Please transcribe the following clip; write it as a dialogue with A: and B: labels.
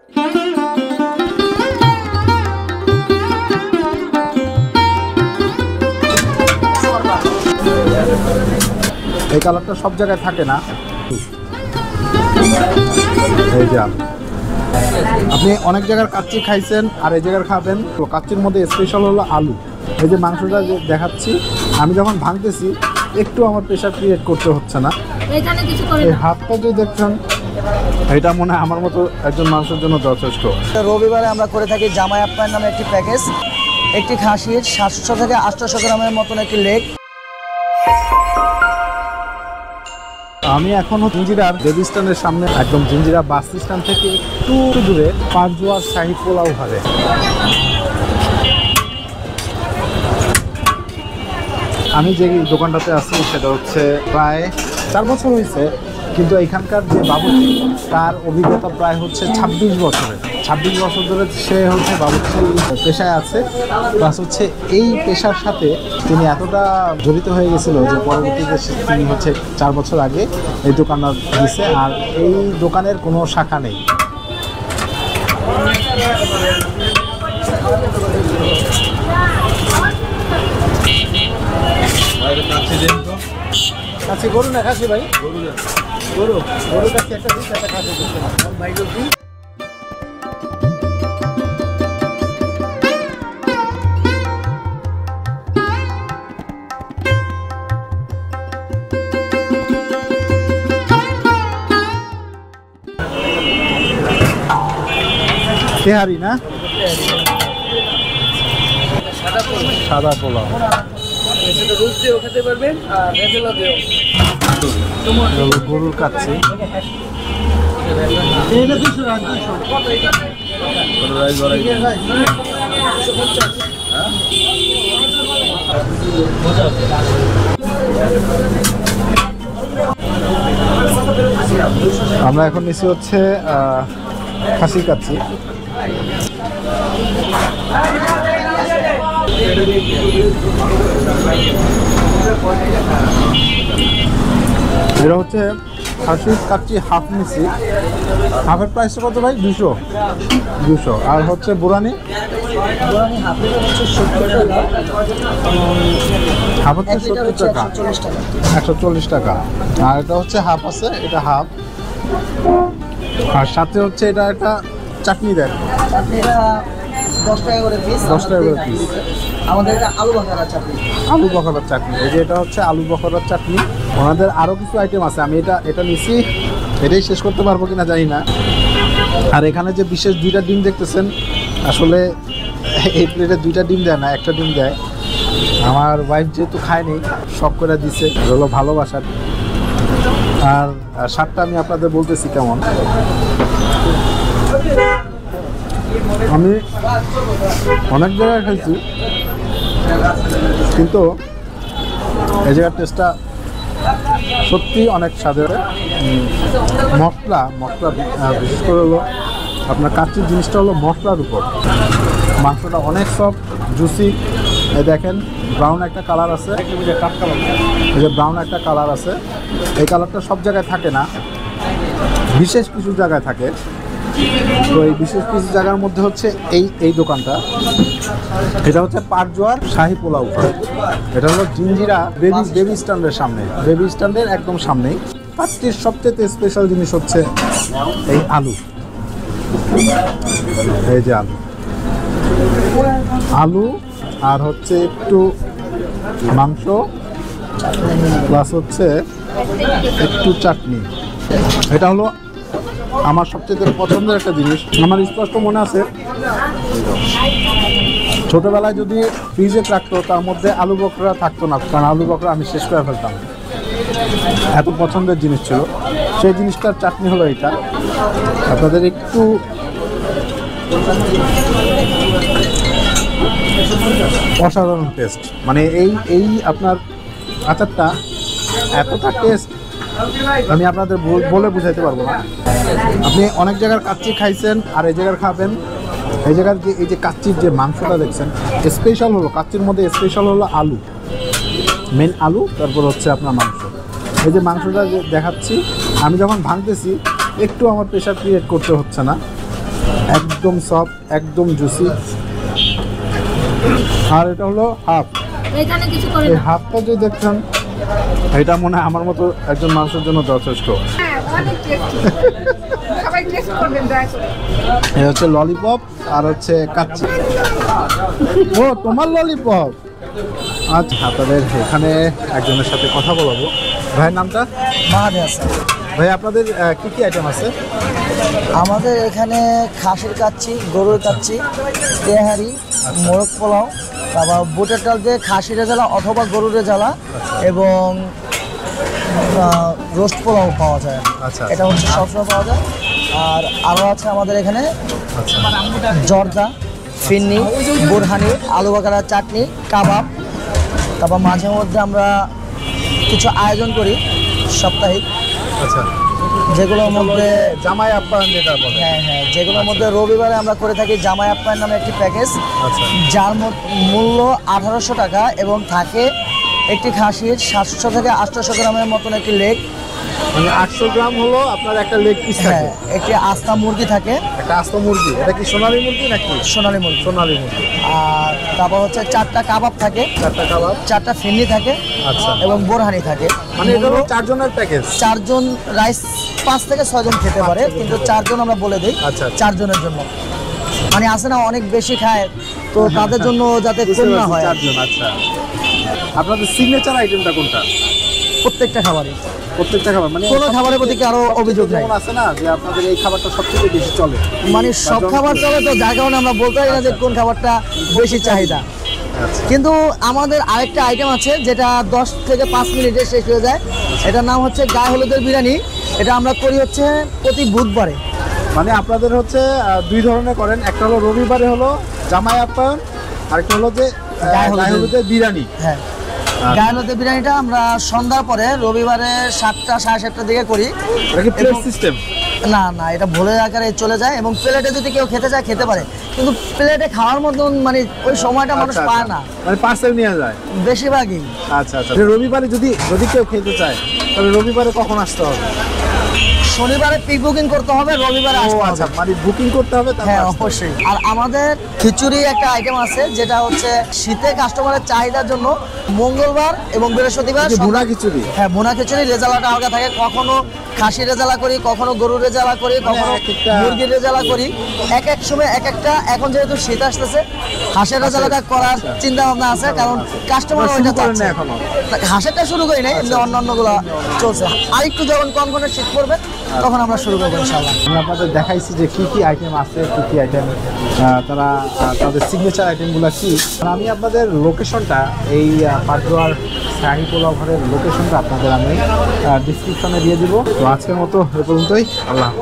A: এই কালারটা সব জায়গায় থাকে না। এই যে আপনি অনেক জায়গার কাচ্চি খাইছেন আর এই জায়গার খাবেন, তো কাচ্চির মধ্যে স্পেশাল হলো আলু। এই যে মাংসটা যে দেখাচ্ছি, আমি যখন ভাঙতেছি একটু আমার প্রেশার ক্রিয়েট করতে হচ্ছে না। এই হাতটা যে দেখছেন, এটা মনে হয় আমার মতো একজন মানুষের জন্য যথেষ্ট।
B: রবিবারে আমরা করে থাকি জামাই আপ্যায়ন নামে একটি প্যাকেজ। একটি খাসির 700 থেকে 800 গ্রামের মতন একটি লেগ।
A: আমি এখনো জিঞ্জিরার বেবি স্ট্যান্ডের সামনে, একদম জিঞ্জিরা বাস স্ট্যান্ড থেকে একটু দূরে পাঁচজোয়ার শাহী পোলাও ঘরে। আমি যে দোকানটাতে আছি সেটা হচ্ছে প্রায় 4 বছর হয়েছে, কিন্তু এখানকার যে বাবুর্চি তার অভিজ্ঞতা প্রায় হচ্ছে 26 বছরের। 26 বছর ধরে সে হচ্ছে বাবুর্চি পেশায় আছে, প্লাস হচ্ছে এই পেশার সাথে তিনি এতটা জড়িত হয়ে গেছিল যে পরবর্তীতে তিনি হচ্ছে 4 বছর আগে এই দোকানটা দিয়েছে, আর এই দোকানের কোনো শাখা নেই। কাছে গরু না খাসি ভাই? গরু কাছে একটা দিস, একটা খাসি দিচ্ছে না ভাই। কি তেহারি না, সাদা পোলাও। গরুর কাচ্ছি, আমরা এখন নিচ্ছি হচ্ছে খাসির কাচ্ছি। এটা হচ্ছে খাসির কাচ্চি হাফ নিচ্ছি। হাফের প্রাইসটা কত ভাই? 200। আর হচ্ছে বুরানি হাফ হচ্ছে 70 টাকা, 140 টাকা। আর এটা হচ্ছে হাফ আছে, এটা হাফ। আর সাথে হচ্ছে এটা একটা চাটনি দেন,
B: 10 টাকা করে পিস।
A: 10 টাকা করে পিস।
B: আমাদের এটা আলু বখরার চাটনি।
A: আলু বখরার চাটনি, এই যে এটা হচ্ছে আলু বখরার চাটনি। ওনাদের আরও কিছু আইটেম আছে, আমি এটা নিচ্ছি, এটাই শেষ করতে পারবো কিনা জানি না। আর এখানে যে বিশেষ 2টা ডিম দেখতেছেন, আসলে এই প্লেটে 2টা ডিম দেয় না, একটা ডিম দেয়। আমার ওয়াইফ যেহেতু খায়নি, শখ করে দিছে, হলো ভালোবাসার। আর স্বাদটা আমি আপনাদের বলতেছি কেমন। আমি অনেক জায়গায় খাইছি, কিন্তু এই জায়গার টেস্টটা সত্যি অনেক স্বাদের। মশলা বিশেষ করে হলো আপনার কাচ্চির জিনিসটা হলো মশলার উপর। মাংসটা অনেক সফট, জুসি। এই দেখেন ব্রাউন একটা কালার আছে, এই যে ব্রাউন একটা কালার আছে। এই কালারটা সব জায়গায় থাকে না, বিশেষ কিছু জায়গায় থাকে। তো এই বিশেষ কিছু জায়গার মধ্যে হচ্ছে এই দোকানটা, এটা হচ্ছে পাঁচজোয়ার শাহী পোলাও ঘর। এটা হলো জিঞ্জিরা বেবি স্ট্যান্ডের সামনে, বেবি স্ট্যান্ডের একদম সামনেই। কাচ্চির সবচেয়ে স্পেশাল জিনিস হচ্ছে এই আলু। এই যে আলু আর হচ্ছে একটু মাংস, প্লাস হচ্ছে একটু চাটনি। এটা হলো আমার সবচেয়ে পছন্দের একটা জিনিস। আমার স্পষ্ট মনে আছে, ছোটবেলায় যদি ফ্রিজে রাখতো তার মধ্যে আলু বখরা থাকতো না, কারণ আলু বখরা আমি শেষ করে ফেলতাম, এত পছন্দের জিনিস ছিল। সেই জিনিসটার চাটনি হলো এটা। আপনাদের একটু অসাধারণ টেস্ট, মানে এই আপনার আচারটা এতটা টেস্ট আমি আপনাদের বলে বুঝাইতে পারবো না। আপনি অনেক জায়গার কাচ্চি খাইছেন আর এই জায়গার খাবেন, এই জায়গার যে এই যে কাচ্চির যে মাংসটা দেখছেন, স্পেশাল হলো কাচ্চির মধ্যে স্পেশাল হলো আলু, মেন আলু, তারপর হচ্ছে আপনার মাংস। এই যে মাংসটা যে দেখাচ্ছি, আমি যখন ভাঙতেছি একটু আমার প্রেশার ক্রিয়েট করতে হচ্ছে না। একদম সফট, একদম জুসি। আর এটা হলো হাফ।
C: এখানে কিছু করে
A: এই
C: না।
A: হাফটা যে দেখছেন, এটা মনে হয় আমার মতো একজন মানুষের জন্য যথেষ্ট।
C: হ্যাঁ, অনেক টেস্টি। সবাই টেস্ট করবেন দয়া করে।
A: এই হচ্ছে ললিপপ আর হচ্ছে কাচ্চি। ও তোমার ললিপপ। আচ্ছা, আপনাদের এখানে একজনের সাথে কথা বলবো। ভাইয়ের নামটা?
B: মাহাদি হাসান।
A: ভাই আপনাদের কি কি আইটেম আছে?
B: আমাদের এখানে খাসির কাচ্চি, গরুর কাচ্চি, তেহারি, মোরগ পোলাও, তারপর বুটের ডাল দিয়ে খাসি রেজালা অথবা গরুর রেজালা এবং রোস্ট পোলাও পাওয়া যায়।
A: আচ্ছা।
B: এটা হচ্ছে সবসময় পাওয়া যায়। আর আরও আছে আমাদের এখানে
A: আচ্ছা।
B: জর্দা, ফিন্নি, বোরহানি, আলু বাকারা চাটনি, কাবাব। তারপর মাঝে মধ্যে আমরা কিছু আয়োজন করি সাপ্তাহিক,
A: আচ্ছা,
B: যেগুলোর মধ্যে
A: জামাই আপ্যায়ন যেটা বলে।
B: হ্যাঁ যেগুলোর মধ্যে রবিবারে আমরা করে থাকি জামাই আপ্যায়ন নামে একটি প্যাকেজ,
A: আচ্ছা।
B: যার মূল্য 1800 টাকা এবং থাকে একটি খাসির 700 থেকে 800 গ্রামের মতন একটি লেগ,
A: মানে 800 গ্রাম হলো আপনার একটা লেগ পিস
B: হ্যাঁ
A: থাকে।
B: একটি আস্তা মুরগি থাকে,
A: একটা আস্ত মুরগি। এটা কি সোনালী মুরগি নাকি?
B: সোনালী মুরগি।
A: সোনালী মুরগি।
B: আর তারপর হচ্ছে 4টা কাবাব থাকে,
A: 4টা কাবাব।
B: 4টা ফিন্নি থাকে
A: আচ্ছা।
B: এবং বোরহানি থাকে।
A: মানে এটা হলো 4 জনের প্যাকেজ।
B: 4 জন রাইস 5 থেকে 6 জন খেতে পারে,
A: 5 থেকে
B: কিন্তু
A: 6
B: 4 জন আমরা বলে দিই,
A: আচ্ছা।
B: 4 জনের জন্য। মানে আছে না অনেক বেশি খায়, তো তাদের জন্য যাতে কম না হয়।
A: 4 জন। আচ্ছা, আপনাদের সিগনেচার আইটেমটা কোনটা?
B: প্রত্যেকটা খাবারই,
A: প্রত্যেকটা খাবার মানে
B: কোনো খাবারের প্রতি কারো অভিযোগ নাই।
A: যেমন আছে না যে আপনাদের এই খাবারটা সবথেকে বেশি চলে।
B: মানে সব খাবার চলে, তো যার কারণে আমরা বলতে পারি না যে কোন খাবারটা বেশি চাহিদা।
A: আচ্ছা।
B: কিন্তু আমাদের আরেকটা আইটেম আছে যেটা 10 থেকে 5 মিনিটে শেষ হয়ে যায়। এটার নাম হচ্ছে গায়ে হলুদের বিরিয়ানি। এটা আমরা করি হচ্ছে প্রতি বুধবারে।
A: মানে আপনাদের হচ্ছে 2 ধরনের করেন। একটা হলো রবিবারে হলো জামাই আপ্যায়ন, আরেকটা হলো যে গায়ে হলুদের বিরিয়ানি।
B: হ্যাঁ, গায়ে হলুদের বিরিয়ানিটা আমরা সন্ধ্যার পরে রবিবারে 7টা 7:30টার দিকে করি।
A: এটা কি প্লেট
B: এবং-
A: সিস্টেম?
B: না এটা ভোলের আকারে চলে যায় এবং প্লেটে যদি কেউ খেতে চায় খেতে পারে, কিন্তু প্লেটে খাওয়ার মতন মানে ওই সময়টা মানুষ
A: আচ্ছা,
B: পায়
A: আচ্ছা।
B: না
A: মানে পার্সেল নিয়ে যায়।
B: বেশিরভাগই।
A: আচ্ছা আচ্ছা। রবিবারে যদি কেউ খেতে চায় তাহলে রবিবারে কখন আসতে হবে?
B: শনিবারে পিক বুকিং করতে হবে, রবিবারে
A: ও
B: আসতে
A: আচ্ছা,
B: হবে।
A: মানে বুকিং করতে হবে তারপর
B: হ্যাঁ
A: আসতে হবে।
B: অবশ্যই। আর আমাদের খিচুড়ি একটা আইটেম আছে যেটা হচ্ছে শীতে কাস্টমারের চাহিদার জন্য মঙ্গলবার এবং বৃহস্পতিবার
A: এই যে ভুনা খিচুড়ি।
B: হ্যাঁ ভুনা খিচুড়ি রেজালাটা আলাদা থাকে। কখনো খাসি রেজালা করি, কখনো গরুর রেজালা করি, কখনো
A: এক একটা-
B: মুরগির রেজালা করি। এক এক সময় এক একটা। এখন যেহেতু শীত আসতেছে, হাঁসের রেজালাটা করার চিন্তা ভাবনা আছে, কারণ কাস্টমার
A: শুরু
B: ওইটা
A: করেন না
B: চাচ্ছে।
A: এখনো?
B: হাঁসেরটা শুরু করি নাই, এমনি অন্যান্যগুলো চলছে। আর একটু যখন কনকনে শীত পড়বে তখন আমরা শুরু করবো ইনশাআল্লাহ।
A: আমি আপনাদের দেখাইছি যে কি কি আইটেম আছে, কি কি আইটেম তারা তাদের সিগনেচার আইটেমগুলো কি। আর আমি আপনাদের লোকেশনটা এই পাটগ্রার শাহী পোলাও ঘরের লোকেশনটা আপনাদের আমি ডিসক্রিপশনে দিয়ে দিব। তো আজকের মতো এ পর্যন্তই। আল্লাহ হাফেজ।